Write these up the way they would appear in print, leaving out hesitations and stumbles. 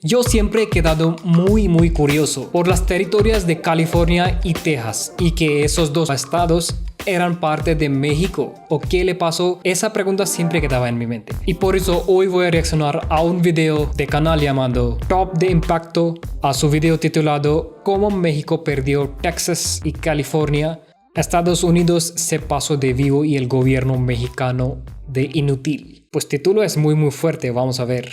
Yo siempre he quedado muy curioso por las territorios de California y Texas y que esos dos estados eran parte de México. ¿O qué le pasó? Esa pregunta siempre quedaba en mi mente. Y por eso hoy voy a reaccionar a un video de canal llamado Top de Impacto, a su video titulado Cómo México perdió Texas y California. Estados Unidos se pasó de vivo y el gobierno mexicano de inútil. Pues título es muy fuerte, vamos a ver.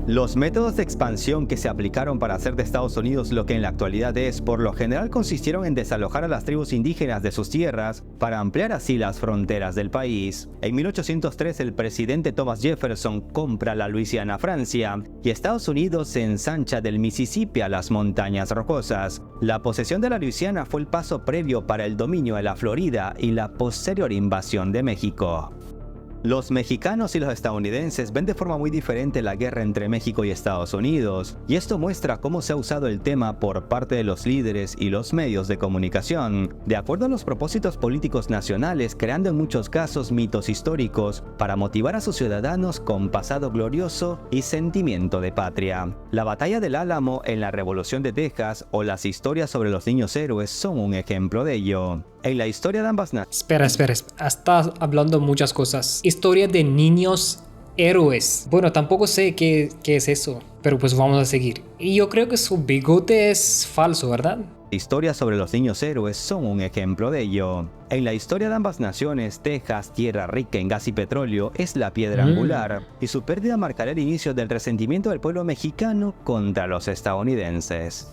Los métodos de expansión que se aplicaron para hacer de Estados Unidos lo que en la actualidad es, por lo general consistieron en desalojar a las tribus indígenas de sus tierras para ampliar así las fronteras del país. En 1803 el presidente Thomas Jefferson compra la Luisiana a Francia y Estados Unidos se ensancha del Mississippi a las montañas rocosas. La posesión de la Luisiana fue el paso previo para el dominio de la Florida y la posterior invasión de México. Los mexicanos y los estadounidenses ven de forma muy diferente la guerra entre México y Estados Unidos, y esto muestra cómo se ha usado el tema por parte de los líderes y los medios de comunicación, de acuerdo a los propósitos políticos nacionales, creando en muchos casos mitos históricos para motivar a sus ciudadanos con pasado glorioso y sentimiento de patria. La batalla del Álamo en la Revolución de Texas o las historias sobre los niños héroes son un ejemplo de ello. En la historia de ambas naciones... Espera, estás hablando muchas cosas. Historia de niños héroes. Bueno, tampoco sé qué es eso, pero pues vamos a seguir. Y yo creo que su bigote es falso, ¿verdad? Historias sobre los niños héroes son un ejemplo de ello. En la historia de ambas naciones, Texas, tierra rica en gas y petróleo, es la piedra angular, y su pérdida marcará el inicio del resentimiento del pueblo mexicano contra los estadounidenses.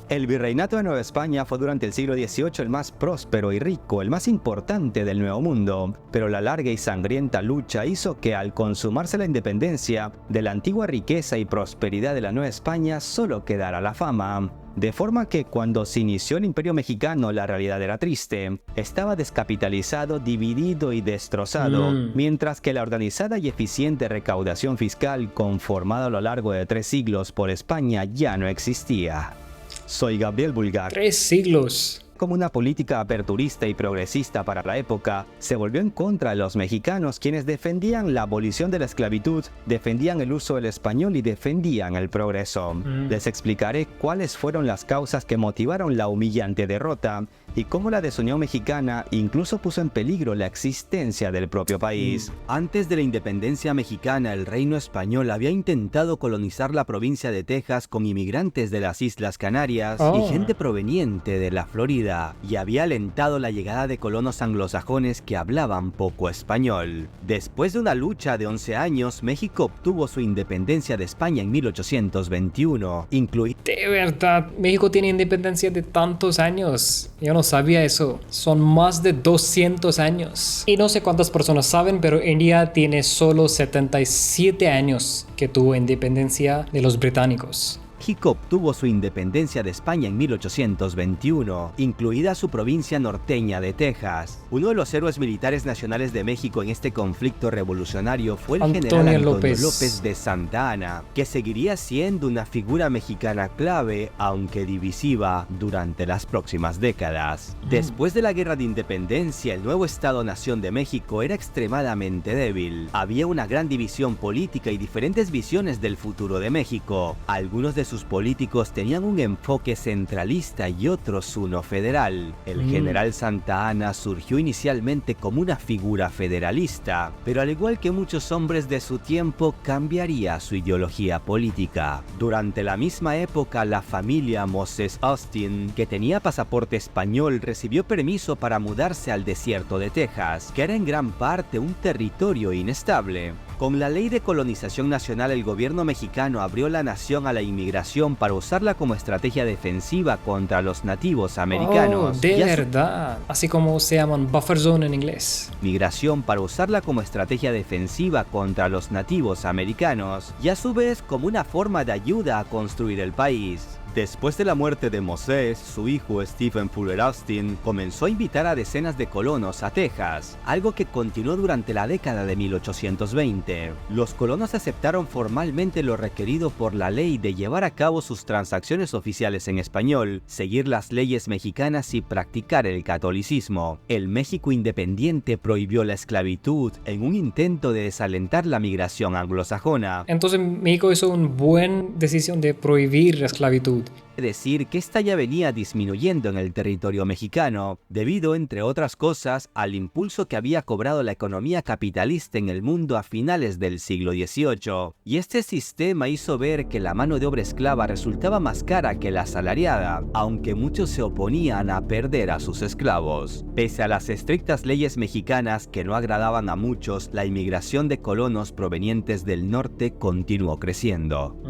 El virreinato de Nueva España fue durante el siglo XVIII el más próspero y rico, el más importante del Nuevo Mundo, pero la larga y sangrienta lucha hizo que al consumarse la independencia, de la antigua riqueza y prosperidad de la Nueva España solo quedara la fama. De forma que cuando se inició el Imperio Mexicano la realidad era triste, estaba descapitalizado, dividido y destrozado, mientras que la organizada y eficiente recaudación fiscal conformada a lo largo de 3 siglos por España ya no existía. Soy Gabriel Bulgar. 3 siglos. Como una política aperturista y progresista para la época, se volvió en contra de los mexicanos, quienes defendían la abolición de la esclavitud, defendían el uso del español y defendían el progreso. Les explicaré cuáles fueron las causas que motivaron la humillante derrota y cómo la desunión mexicana incluso puso en peligro la existencia del propio país. Antes de la independencia mexicana, el reino español había intentado colonizar la provincia de Texas con inmigrantes de las Islas Canarias y gente proveniente de la Florida, y había alentado la llegada de colonos anglosajones que hablaban poco español. Después de una lucha de 11 años, México obtuvo su independencia de España en 1821, De verdad, México tiene independencia de tantos años. Yo no sabía eso. Son más de 200 años. Y no sé cuántas personas saben, pero India tiene solo 77 años que tuvo independencia de los británicos. México obtuvo su independencia de España en 1821, incluida su provincia norteña de Texas. Uno de los héroes militares nacionales de México en este conflicto revolucionario fue el general Antonio López de Santa Anna, que seguiría siendo una figura mexicana clave, aunque divisiva, durante las próximas décadas. Después de la Guerra de Independencia, el nuevo Estado-Nación de México era extremadamente débil. Había una gran división política y diferentes visiones del futuro de México. Algunos de sus políticos tenían un enfoque centralista y otros uno federal. El general Santa Anna surgió inicialmente como una figura federalista, pero al igual que muchos hombres de su tiempo, cambiaría su ideología política. Durante la misma época, la familia Moses Austin, que tenía pasaporte español, recibió permiso para mudarse al desierto de Texas, que era en gran parte un territorio inestable. Con la ley de colonización nacional, el gobierno mexicano abrió la nación a la inmigración para usarla como estrategia defensiva contra los nativos americanos. De verdad, así como se llaman buffer zone en inglés. Migración para usarla como estrategia defensiva contra los nativos americanos y a su vez como una forma de ayuda a construir el país. Después de la muerte de Moses, su hijo Stephen Fuller Austin comenzó a invitar a decenas de colonos a Texas, algo que continuó durante la década de 1820. Los colonos aceptaron formalmente lo requerido por la ley de llevar a cabo sus transacciones oficiales en español, seguir las leyes mexicanas y practicar el catolicismo. El México independiente prohibió la esclavitud en un intento de desalentar la migración anglosajona. Entonces México hizo una buena decisión de prohibir la esclavitud. Decir que esta ya venía disminuyendo en el territorio mexicano, debido, entre otras cosas, al impulso que había cobrado la economía capitalista en el mundo a finales del siglo XVIII. Y este sistema hizo ver que la mano de obra esclava resultaba más cara que la asalariada, aunque muchos se oponían a perder a sus esclavos. Pese a las estrictas leyes mexicanas que no agradaban a muchos, la inmigración de colonos provenientes del norte continuó creciendo.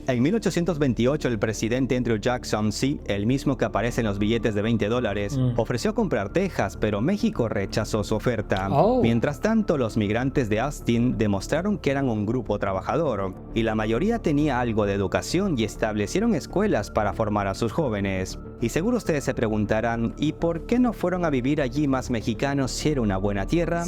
En 1828, el presidente Andrew Jackson, sí, el mismo que aparece en los billetes de $20, ofreció comprar Texas, pero México rechazó su oferta. Mientras tanto, los migrantes de Austin demostraron que eran un grupo trabajador, y la mayoría tenía algo de educación y establecieron escuelas para formar a sus jóvenes. Y seguro ustedes se preguntarán, ¿y por qué no fueron a vivir allí más mexicanos si era una buena tierra?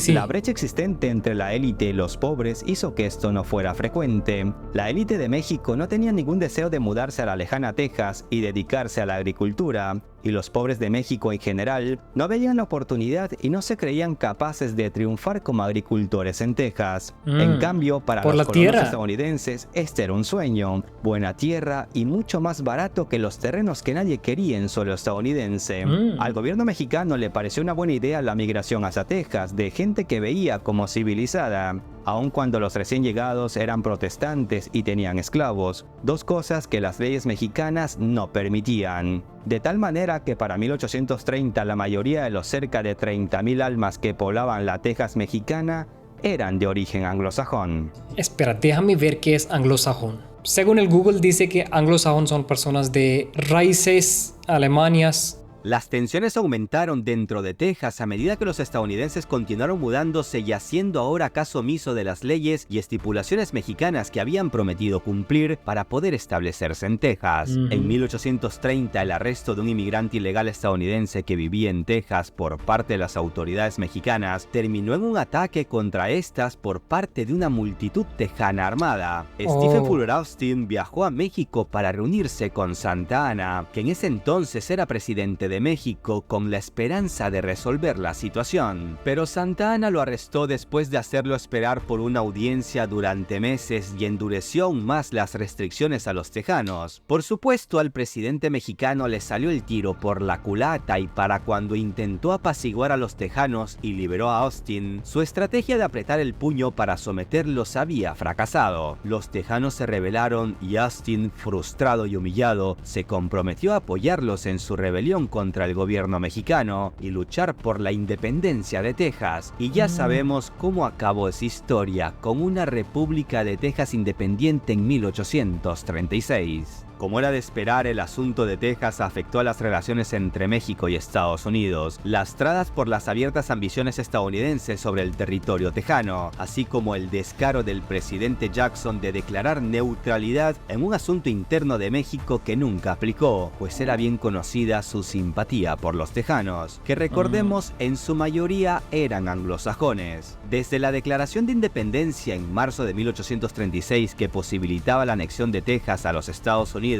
La brecha existente entre la élite y los pobres hizo que esto no fuera frecuente. La élite de México no tenía ningún deseo de mudarse a la lejana Texas y dedicarse a la agricultura, y los pobres de México en general no veían la oportunidad y no se creían capaces de triunfar como agricultores en Texas. En cambio, para los colonos estadounidenses, este era un sueño: buena tierra y mucho más barato que los terrenos que nadie quería en suelo estadounidense. Al gobierno mexicano le pareció una buena idea la migración hacia Texas de gente que veía como civilizada, aun cuando los recién llegados eran protestantes y tenían esclavos, dos cosas que las leyes mexicanas no permitían. De tal manera que para 1830 la mayoría de los cerca de 30,000 almas que poblaban la Texas mexicana eran de origen anglosajón. Espera, déjame ver qué es anglosajón. Según el Google dice que anglosajón son personas de raíces alemanas. Las tensiones aumentaron dentro de Texas a medida que los estadounidenses continuaron mudándose y haciendo ahora caso omiso de las leyes y estipulaciones mexicanas que habían prometido cumplir para poder establecerse en Texas. En 1830, el arresto de un inmigrante ilegal estadounidense que vivía en Texas por parte de las autoridades mexicanas terminó en un ataque contra estas por parte de una multitud tejana armada. Stephen Fuller Austin viajó a México para reunirse con Santa Anna, que en ese entonces era presidente de México, con la esperanza de resolver la situación. Pero Santa Anna lo arrestó después de hacerlo esperar por una audiencia durante meses y endureció aún más las restricciones a los tejanos. Por supuesto, al presidente mexicano le salió el tiro por la culata, y para cuando intentó apaciguar a los tejanos y liberó a Austin, su estrategia de apretar el puño para someterlos había fracasado. Los tejanos se rebelaron y Austin, frustrado y humillado, se comprometió a apoyarlos en su rebelión contra el gobierno mexicano y luchar por la independencia de Texas. Y ya sabemos cómo acabó esa historia, con una República de Texas independiente en 1836. Como era de esperar, el asunto de Texas afectó a las relaciones entre México y Estados Unidos, lastradas por las abiertas ambiciones estadounidenses sobre el territorio tejano, así como el descaro del presidente Jackson de declarar neutralidad en un asunto interno de México que nunca aplicó, pues era bien conocida su simpatía por los tejanos, que recordemos en su mayoría eran anglosajones. Desde la Declaración de Independencia en marzo de 1836, que posibilitaba la anexión de Texas a los Estados Unidos,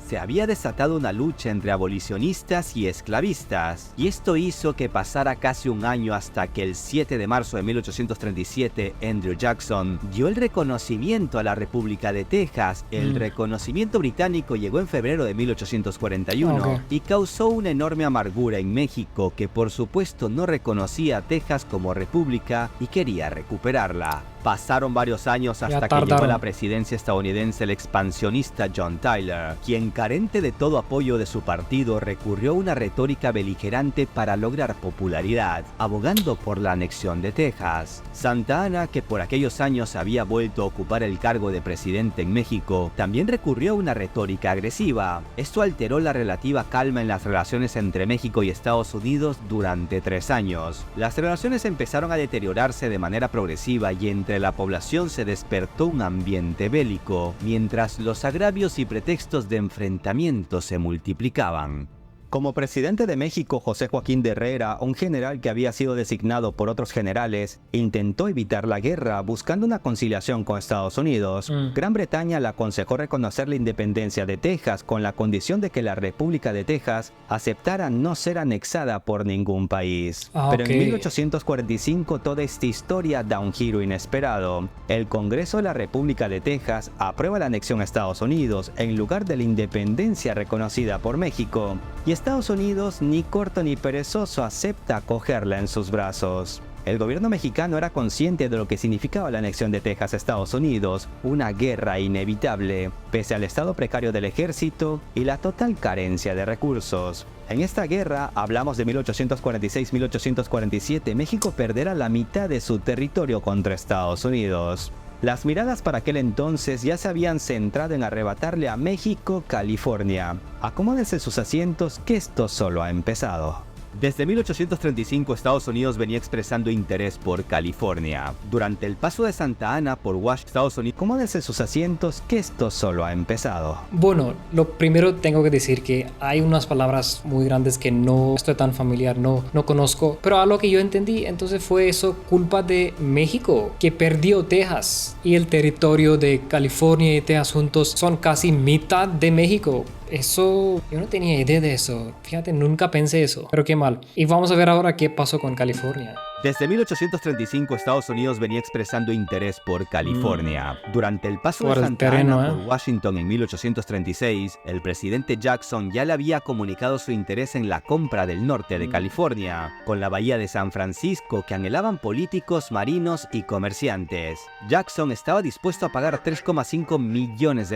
se había desatado una lucha entre abolicionistas y esclavistas, y esto hizo que pasara casi un año hasta que el 7 de marzo de 1837 Andrew Jackson dio el reconocimiento a la República de Texas. El reconocimiento británico llegó en febrero de 1841 y causó una enorme amargura en México, que por supuesto no reconocía a Texas como república y quería recuperarla. Pasaron varios años hasta que llegó a la presidencia estadounidense el expansionista John Tyler, quien, carente de todo apoyo de su partido, recurrió a una retórica beligerante para lograr popularidad, abogando por la anexión de Texas. Santa Anna, que por aquellos años había vuelto a ocupar el cargo de presidente en México, también recurrió a una retórica agresiva. Esto alteró la relativa calma en las relaciones entre México y Estados Unidos durante 3 años. Las relaciones empezaron a deteriorarse de manera progresiva y entre entre la población se despertó un ambiente bélico, mientras los agravios y pretextos de enfrentamiento se multiplicaban. Como presidente de México, José Joaquín de Herrera, un general que había sido designado por otros generales, intentó evitar la guerra buscando una conciliación con Estados Unidos. Gran Bretaña le aconsejó reconocer la independencia de Texas con la condición de que la República de Texas aceptara no ser anexada por ningún país. Pero en 1845 toda esta historia da un giro inesperado. El Congreso de la República de Texas aprueba la anexión a Estados Unidos en lugar de la independencia reconocida por México. Y Estados Unidos, ni corto ni perezoso, acepta acogerla en sus brazos. El gobierno mexicano era consciente de lo que significaba la anexión de Texas a Estados Unidos, una guerra inevitable, pese al estado precario del ejército y la total carencia de recursos. En esta guerra, hablamos de 1846-1847, México perderá la mitad de su territorio contra Estados Unidos. Las miradas para aquel entonces ya se habían centrado en arrebatarle a México California. Acomódense sus asientos que esto solo ha empezado. Desde 1835 Estados Unidos venía expresando interés por California. Durante el paso de Santa Ana por Washington, Estados Unidos, acomódense sus asientos que esto solo ha empezado. Bueno, lo primero tengo que decir que hay unas palabras muy grandes que no estoy tan familiar, no conozco, pero a lo que yo entendí, entonces fue eso culpa de México, que perdió Texas y el territorio de California y Texas juntos son casi mitad de México. Eso, yo no tenía idea de eso. Fíjate, nunca pensé eso. Pero qué mal. Y vamos a ver ahora qué pasó con California. Desde 1835 Estados Unidos venía expresando interés por California. Durante el paso de Santa Ana por Washington en 1836, el presidente Jackson ya le había comunicado su interés en la compra del norte de California, con la bahía de San Francisco que anhelaban políticos, marinos y comerciantes. Jackson estaba dispuesto a pagar $3,5 millones.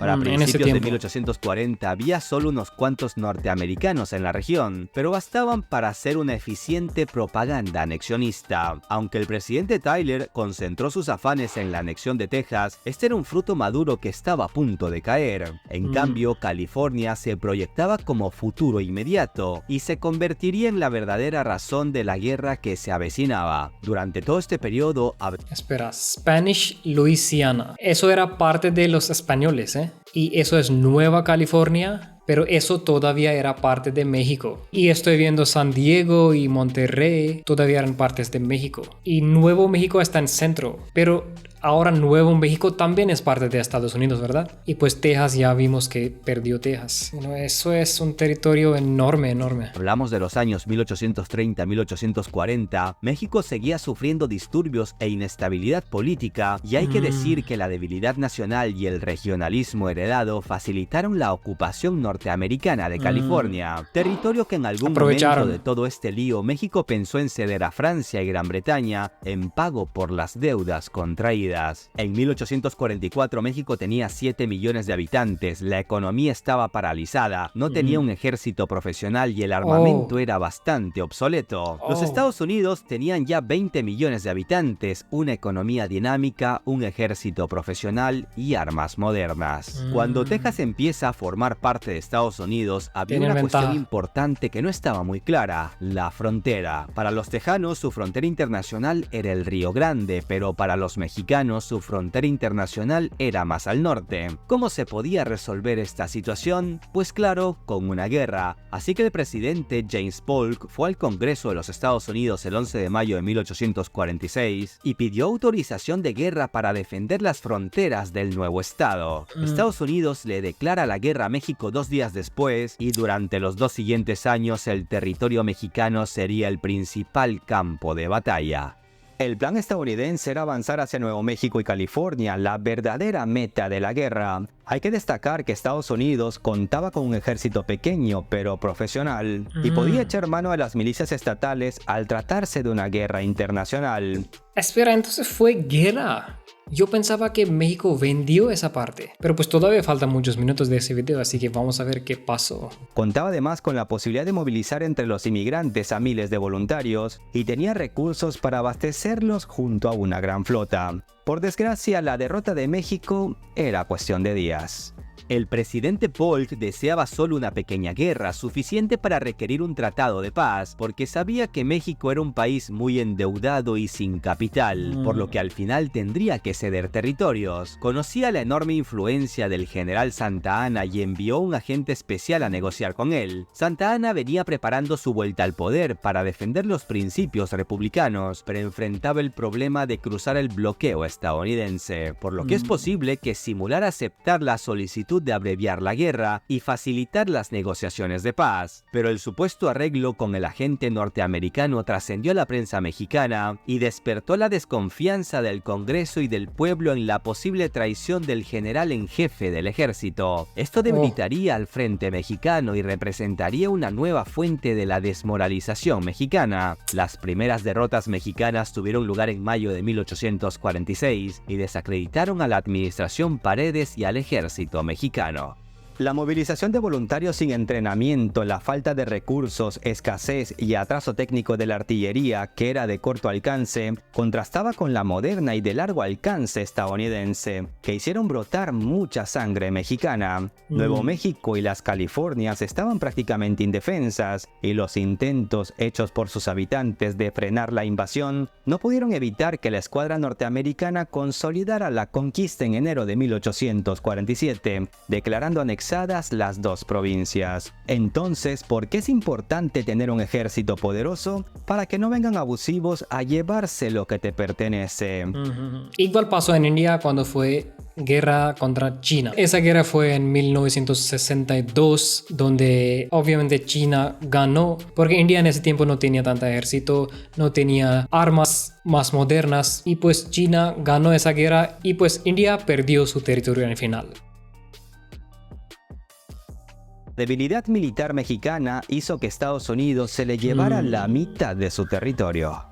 Para principios de 1840 había solo unos cuantos norteamericanos en la región, pero bastaban para hacer una eficiente propaganda anexionista. Aunque el presidente Tyler concentró sus afanes en la anexión de Texas, este era un fruto maduro que estaba a punto de caer. En cambio, California se proyectaba como futuro inmediato y se convertiría en la verdadera razón de la guerra que se avecinaba. Durante todo este periodo... Spanish Louisiana. Eso era parte de los españoles, ¿eh? Y eso es Nueva California. Pero eso todavía era parte de México. Y estoy viendo San Diego y Monterrey, todavía eran partes de México. Y Nuevo México está en centro. Pero ahora Nuevo México también es parte de Estados Unidos, ¿verdad? Y pues Texas ya vimos que perdió Texas. Bueno, eso es un territorio enorme, enorme. Hablamos de los años 1830-1840. México seguía sufriendo disturbios e inestabilidad política. Y hay que decir que la debilidad nacional y el regionalismo heredado facilitaron la ocupación norteamericana de California. Territorio que en algún momento de todo este lío, México pensó en ceder a Francia y Gran Bretaña en pago por las deudas contraídas. En 1844 México tenía 7 millones de habitantes, la economía estaba paralizada, no tenía un ejército profesional y el armamento era bastante obsoleto. Los Estados Unidos tenían ya 20 millones de habitantes, una economía dinámica, un ejército profesional y armas modernas. Cuando Texas empieza a formar parte de Estados Unidos, había una cuestión importante que no estaba muy clara: la frontera. Para los tejanos, su frontera internacional era el Río Grande, pero para los mexicanos su frontera internacional era más al norte. ¿Cómo se podía resolver esta situación? Pues claro, con una guerra. Así que el presidente James Polk fue al Congreso de los Estados Unidos el 11 de mayo de 1846 y pidió autorización de guerra para defender las fronteras del nuevo estado. Estados Unidos le declara la guerra a México 2 días después y durante los 2 siguientes años el territorio mexicano sería el principal campo de batalla. El plan estadounidense era avanzar hacia Nuevo México y California, la verdadera meta de la guerra. Hay que destacar que Estados Unidos contaba con un ejército pequeño pero profesional y podía echar mano a las milicias estatales al tratarse de una guerra internacional. Espera, entonces fue guerra. Yo pensaba que México vendió esa parte, pero pues todavía faltan muchos minutos de ese video, así que vamos a ver qué pasó. Contaba además con la posibilidad de movilizar entre los inmigrantes a miles de voluntarios y tenía recursos para abastecerlos junto a una gran flota. Por desgracia, la derrota de México era cuestión de días. El presidente Polk deseaba solo una pequeña guerra, suficiente para requerir un tratado de paz, porque sabía que México era un país muy endeudado y sin capital, por lo que al final tendría que ceder territorios. Conocía la enorme influencia del general Santa Anna y envió un agente especial a negociar con él. Santa Anna venía preparando su vuelta al poder para defender los principios republicanos, pero enfrentaba el problema de cruzar el bloqueo estadounidense, por lo que es posible que simulara aceptar la solicitud de abreviar la guerra y facilitar las negociaciones de paz. Pero el supuesto arreglo con el agente norteamericano trascendió a la prensa mexicana y despertó la desconfianza del Congreso y del pueblo en la posible traición del general en jefe del ejército. Esto debilitaría al frente mexicano y representaría una nueva fuente de la desmoralización mexicana. Las primeras derrotas mexicanas tuvieron lugar en mayo de 1846 y desacreditaron a la administración Paredes y al ejército mexicano. La movilización de voluntarios sin entrenamiento, la falta de recursos, escasez y atraso técnico de la artillería, que era de corto alcance, contrastaba con la moderna y de largo alcance estadounidense, que hicieron brotar mucha sangre mexicana. Nuevo México y las Californias estaban prácticamente indefensas, y los intentos hechos por sus habitantes de frenar la invasión no pudieron evitar que la escuadra norteamericana consolidara la conquista en enero de 1847, declarando anexadas las dos provincias. Entonces, ¿por qué es importante tener un ejército poderoso? Para que no vengan abusivos a llevarse lo que te pertenece. Igual pasó en India cuando fue guerra contra China. Esa guerra fue en 1962, donde obviamente China ganó, porque India en ese tiempo no tenía tanto ejército, no tenía armas más modernas, y pues China ganó esa guerra y pues India perdió su territorio en el final. La debilidad militar mexicana hizo que Estados Unidos se le llevara la mitad de su territorio.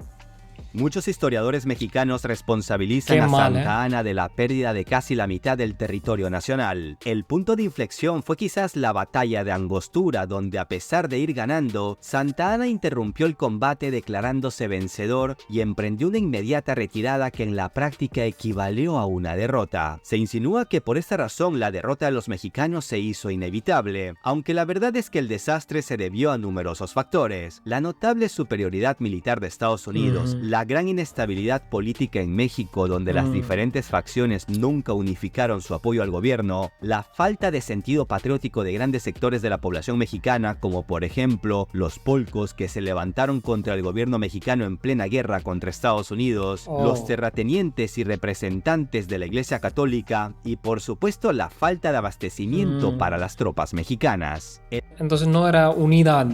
Muchos historiadores mexicanos responsabilizan a Santa Anna de la pérdida de casi la mitad del territorio nacional. El punto de inflexión fue quizás la batalla de Angostura, donde a pesar de ir ganando, Santa Anna interrumpió el combate declarándose vencedor y emprendió una inmediata retirada que en la práctica equivalió a una derrota. Se insinúa que por esta razón la derrota de los mexicanos se hizo inevitable, aunque la verdad es que el desastre se debió a numerosos factores: la notable superioridad militar de Estados Unidos, la gran inestabilidad política en México, donde las diferentes facciones nunca unificaron su apoyo al gobierno, la falta de sentido patriótico de grandes sectores de la población mexicana, como por ejemplo los polcos que se levantaron contra el gobierno mexicano en plena guerra contra Estados Unidos, los terratenientes y representantes de la Iglesia Católica y por supuesto la falta de abastecimiento para las tropas mexicanas. Entonces no era unidad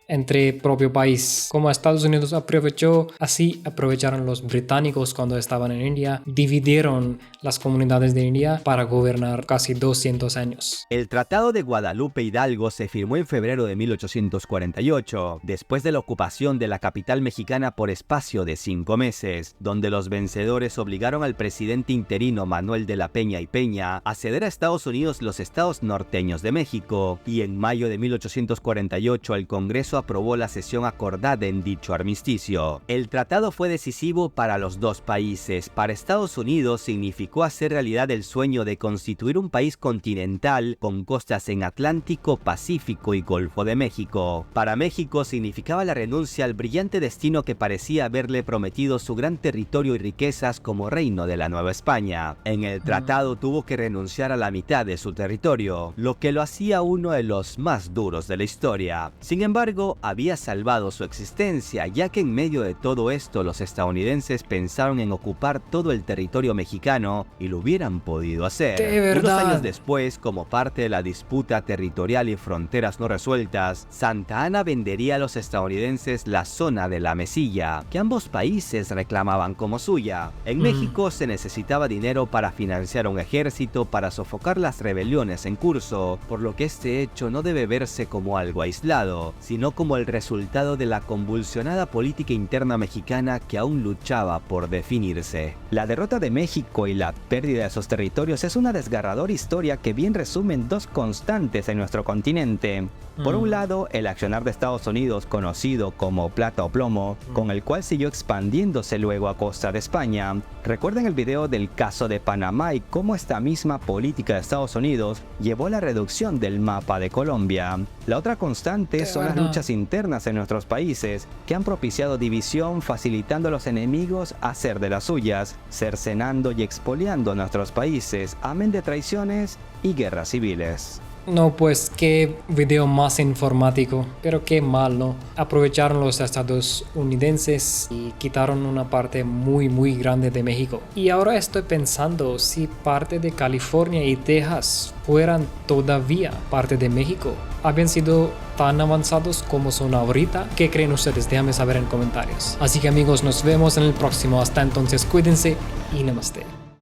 entre propio país. Como Estados Unidos aprovechó, así aprovecharon los británicos cuando estaban en India, dividieron las comunidades de India para gobernar casi 200 años. El Tratado de Guadalupe Hidalgo se firmó en febrero de 1848, después de la ocupación de la capital mexicana por espacio de 5 meses, donde los vencedores obligaron al presidente interino Manuel de la Peña y Peña a ceder a Estados Unidos los estados norteños de México, y en mayo de 1848 el Congreso aprobó la cesión acordada en dicho armisticio. El tratado fue decisivo para los dos países. Para Estados Unidos significó hacer realidad el sueño de constituir un país continental con costas en Atlántico, Pacífico y Golfo de México. Para México significaba la renuncia al brillante destino que parecía haberle prometido su gran territorio y riquezas como reino de la Nueva España. En el tratado tuvo que renunciar a la mitad de su territorio, lo que lo hacía uno de los más duros de la historia. Sin embargo, había salvado su existencia, ya que en medio de todo esto los estadounidenses pensaron en ocupar todo el territorio mexicano y lo hubieran podido hacer. ¡De verdad! Unos años después, como parte de la disputa territorial y fronteras no resueltas, Santa Anna vendería a los estadounidenses la zona de la Mesilla, que ambos países reclamaban como suya. En México se necesitaba dinero para financiar un ejército para sofocar las rebeliones en curso, por lo que este hecho no debe verse como algo aislado, sino como el resultado de la convulsionada política interna mexicana que aún luchaba por definirse. La derrota de México y la pérdida de sus territorios es una desgarradora historia que bien resumen dos constantes en nuestro continente. Por un lado, el accionar de Estados Unidos, conocido como plata o plomo, con el cual siguió expandiéndose luego a costa de España, Recuerden el video del caso de Panamá y cómo esta misma política de Estados Unidos llevó a la reducción del mapa de Colombia. La otra constante son las luchas internas en nuestros países, que han propiciado división, facilitando a los enemigos a hacer de las suyas, cercenando y expoliando a nuestros países, amén de traiciones y guerras civiles. No, pues qué video más informático, pero qué mal, ¿no? Aprovecharon los estadounidenses y quitaron una parte muy grande de México. Y ahora estoy pensando si parte de California y Texas fueran todavía parte de México, habían sido tan avanzados como son ahorita. ¿Qué creen ustedes? Déjame saber en comentarios. Así que amigos, nos vemos en el próximo. Hasta entonces, cuídense y namaste.